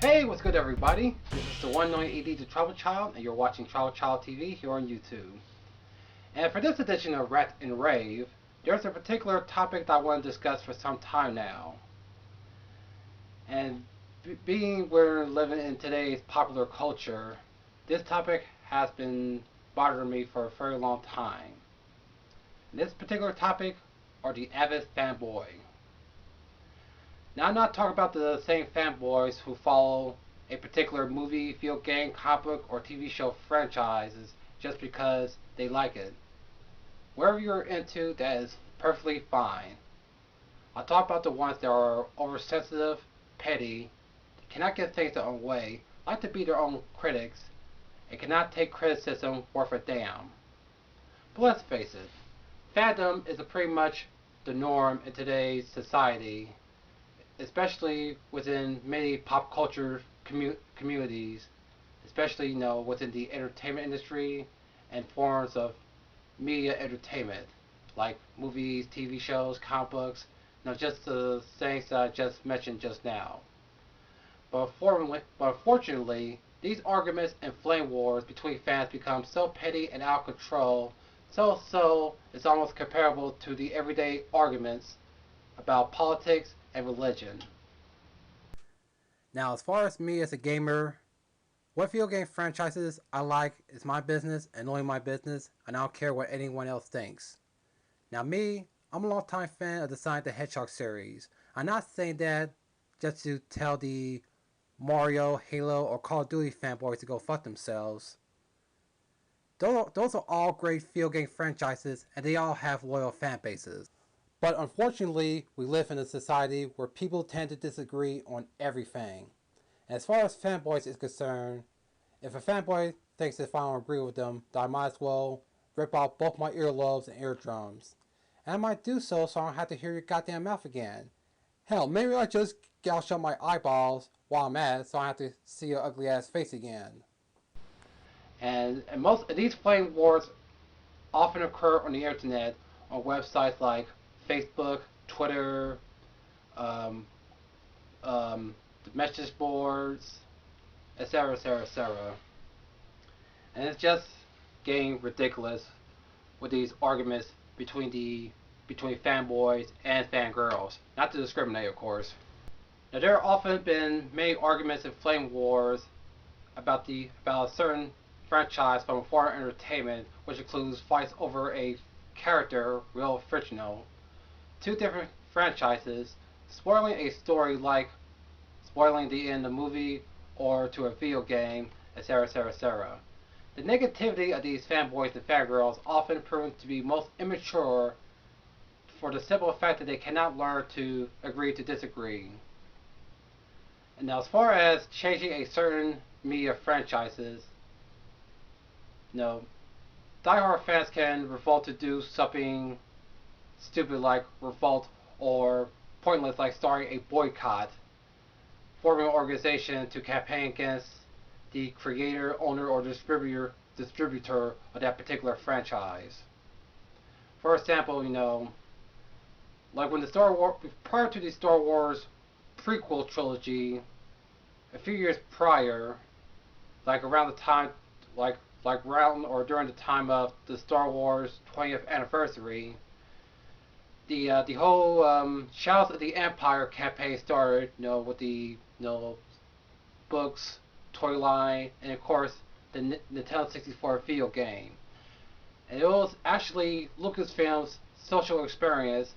Hey, what's good everybody? This is the one and only ADtheTribalChild, and you're watching TribalChild TV here on YouTube. And for this edition of Rant Rave, there's a particular topic that I want to discuss for some time now. And being we're living in today's popular culture, this topic has been bothering me for a very long time. And this particular topic are the avid fanboy. Now, I'm not talking about the same fanboys who follow a particular movie, field game, comic book, or TV show franchises just because they like it. Whatever you're into, that is perfectly fine. I'll talk about the ones that are oversensitive, petty, cannot get things their own way, like to be their own critics, and cannot take criticism worth a damn. But let's face it, fandom is pretty much the norm in today's society, especially within many pop culture communities, especially within the entertainment industry and forms of media entertainment like movies, TV shows, comic books, just the things that I just mentioned just now. But unfortunately, these arguments and flame wars between fans become so petty and out of control, so it's almost comparable to the everyday arguments about politics and religion. Now, as far as me as a gamer, what video game franchises I like is my business and only my business, and I don't care what anyone else thinks. Now, me, I'm a long-time fan of the Sonic the Hedgehog series. I'm not saying that just to tell the Mario, Halo, or Call of Duty fanboys to go fuck themselves. Those are all great video game franchises, and they all have loyal fan bases. But unfortunately, we live in a society where people tend to disagree on everything. And as far as fanboys is concerned, if a fanboy thinks if I don't agree with them, then I might as well rip out both my earlobes and eardrums. And I might do so I don't have to hear your goddamn mouth again. Hell, maybe I just gouge out my eyeballs while I'm at it so I don't have to see your ugly ass face again. And most of these flame wars often occur on the internet on websites like Facebook, Twitter, um, the message boards, etc., etc., etc. And it's just getting ridiculous with these arguments between fanboys and fangirls. Not to discriminate, of course. Now, there have often been many arguments and flame wars about a certain franchise from foreign entertainment, which includes fights over a character, real or fictional, two different franchises, spoiling a story like spoiling the end of the movie or to a video game, etc., etc., etc. The negativity of these fanboys and fangirls often proves to be most immature for the simple fact that they cannot learn to agree to disagree. And now, as far as changing a certain media franchises, diehard fans can revolt to do something stupid like revolt or pointless like starting a boycott, forming an organization to campaign against the creator, owner, or distributor of that particular franchise. For example, like when the prior to the Star Wars prequel trilogy, a few years prior, like around the time, like around or during the time of the Star Wars 20th anniversary, the whole Shadows of the Empire campaign started, with the books, toy line, and of course the Nintendo 64 video game. And it was actually Lucasfilm's social experience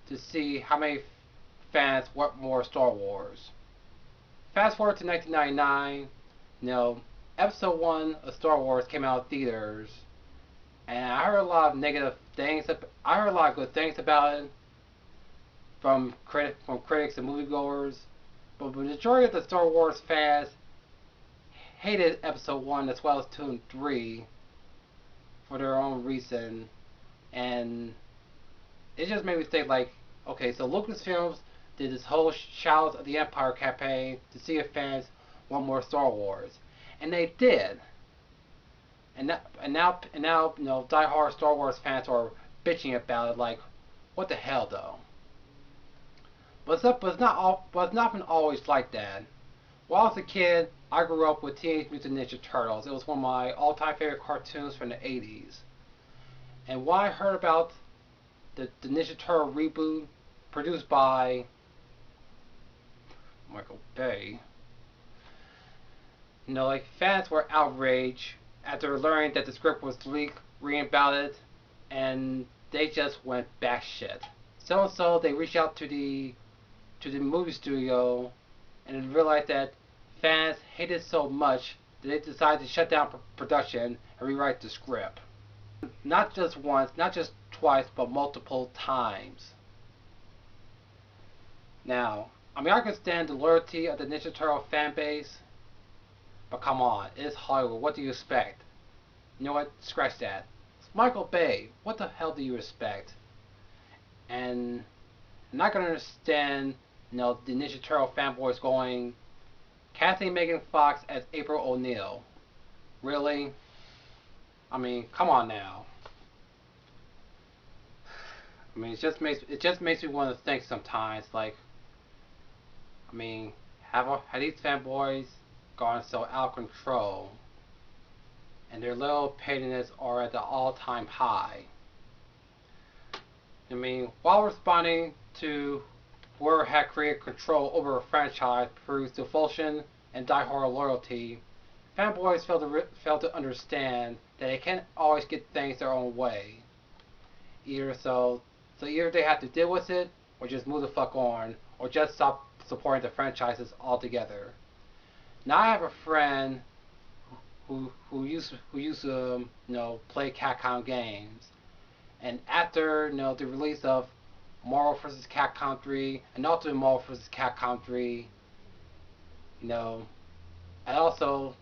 to see how many fans want more Star Wars. Fast forward to 1999, Episode 1 of Star Wars came out in theaters, and I heard a lot of negative things. I heard a lot of good things about it from critics and moviegoers, but the majority of the Star Wars fans hated Episode 1 as well as 2 and 3 for their own reason, and it just made me think like, okay, so Lucasfilms did this whole Shadows of the Empire campaign to see if fans want more Star Wars, and they did. And now, diehard Star Wars fans are bitching about it like, what the hell though? But it's not been always like that. When I was a kid, I grew up with Teenage Mutant Ninja Turtles. It was one of my all-time favorite cartoons from the 80s. And when I heard about the Ninja Turtle reboot produced by Michael Bay, like fans were outraged after learning that the script was leaked, reading about it, and they just went batshit. So they reached out to the movie studio and realized that fans hated so much that they decided to shut down production and rewrite the script. Not just once, not just twice, but multiple times. Now, I can stand the loyalty of the Ninja Turtle fan base, but come on, it's Hollywood. What do you expect? You know what? Scratch that. It's Michael Bay. What the hell do you expect? And I'm not gonna understand, the Ninja Turtle fanboys going, casting Megan Fox as April O'Neil. Really? Come on now. It just makes me want to think sometimes. Like, have these fanboys gone so out of control, and their little pettiness are at the all-time high? While responding to whoever had created control over a franchise proves devotion and die-hard loyalty, fanboys fail to understand that they can't always get things their own way. Either they have to deal with it, or just move the fuck on, or just stop supporting the franchises altogether. Now I have a friend who used to play Capcom games, and after the release of Marvel vs. Capcom 3 and Ultimate Marvel vs. Capcom 3, and also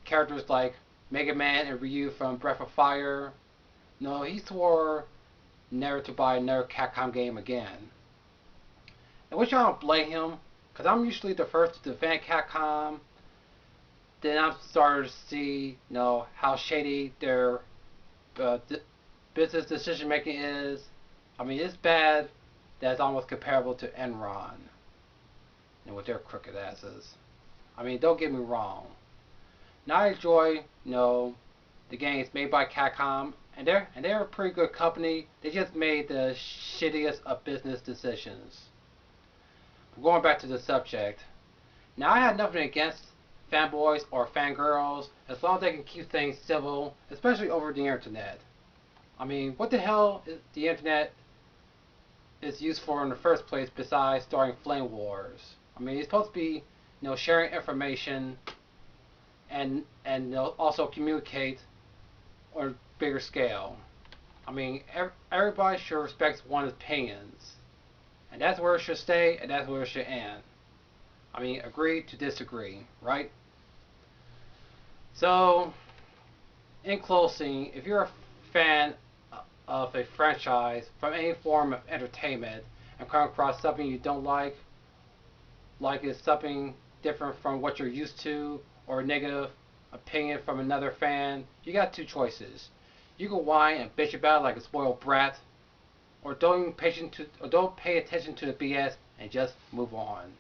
characters like Mega Man and Ryu from Breath of Fire, he swore never to buy another Capcom game again. And which I don't blame him, because I'm usually the first to defend Capcom. Then I'm starting to see, how shady their business decision making is. It's bad that it's almost comparable to Enron, with their crooked asses. Don't get me wrong. Now I enjoy, the games made by Capcom, and they're a pretty good company. They just made the shittiest of business decisions. But going back to the subject, now I have nothing against fanboys or fangirls as long as they can keep things civil, especially over the internet. What the hell is the internet is used for in the first place besides starting flame wars? It's supposed to be, sharing information and also communicate on a bigger scale. Everybody should respect one's opinions, and that's where it should stay, and that's where it should end. Agree to disagree, right? So, in closing, if you're a fan of a franchise from any form of entertainment and come across something you don't like it's something different from what you're used to, or a negative opinion from another fan, you got two choices. You can whine and bitch about it like a spoiled brat, or don't pay attention to the BS and just move on.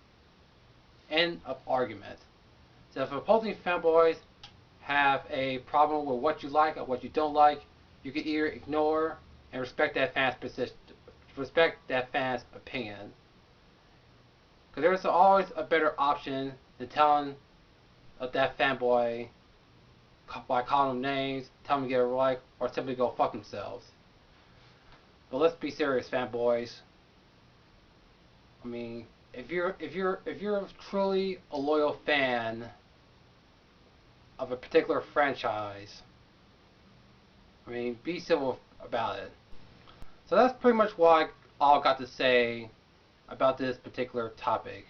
End of argument. So if opposing fanboys have a problem with what you like or what you don't like, you can either ignore and respect that fan's opinion. Because there's always a better option than telling that fanboy by calling them names, telling them to get a like, or simply go fuck themselves. But let's be serious, fanboys. If you're truly a loyal fan of a particular franchise, be civil about it. So that's pretty much what I all got to say about this particular topic.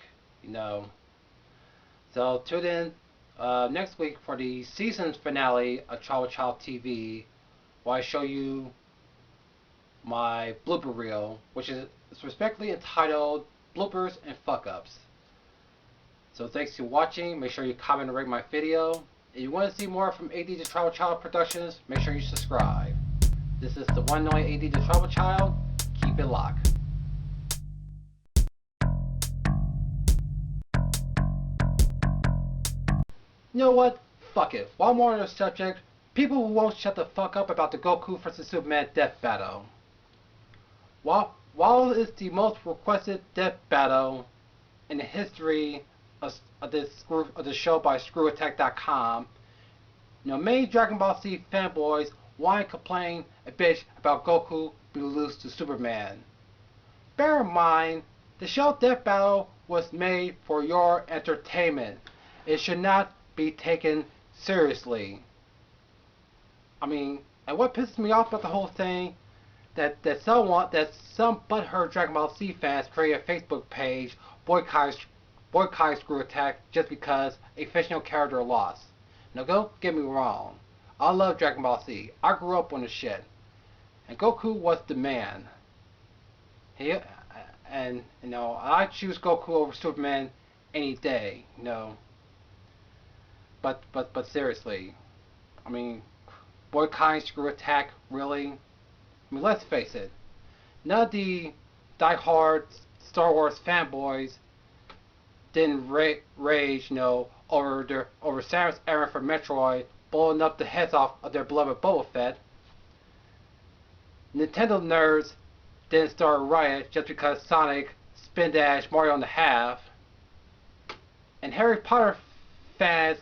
So tune in next week for the season finale of TribalChild TV, where I show you my blooper reel, which is respectfully entitled Bloopers and Fuck-Ups. So thanks for watching. Make sure you comment and rate my video. If you want to see more from ADtheTribalChild Productions, make sure you subscribe. This is the one and only ADtheTribalChild. Keep it locked. You know what? Fuck it. While more on the subject, people who won't shut the fuck up about the Goku vs. Superman death battle. While it's the most requested death battle in the history of the show by ScrewAttack.com, many Dragon Ball Z fanboys whine and complain a bitch about Goku being loose to Superman. Bear in mind, the show Death Battle was made for your entertainment. It should not be taken seriously. And what pisses me off about the whole thing, that some butthurt Dragon Ball Z fans create a Facebook page boycotting ScrewAttack just because a fictional character lost. Now don't get me wrong, I love Dragon Ball Z. I grew up on the shit, and Goku was the man. I choose Goku over Superman any day. But seriously, boycotting ScrewAttack, really? Let's face it, none of the die-hard Star Wars fanboys didn't rage, over Samus Aran for Metroid blowing up the heads off of their beloved Boba Fett. Nintendo nerds didn't start a riot just because Sonic spin dashed Mario in the half. And Harry Potter fans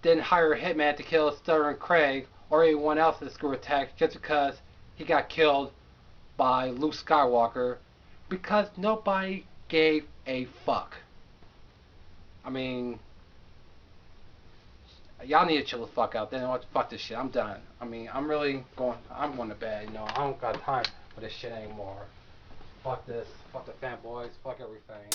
didn't hire a hitman to kill Stuttering Craig or anyone else in the ScrewAttack just because he got killed by Luke Skywalker, because nobody gave a fuck. Y'all need to chill the fuck out. Then fuck this shit. I'm done. I'm going to bed. I don't got time for this shit anymore. Fuck this. Fuck the fanboys. Fuck everything.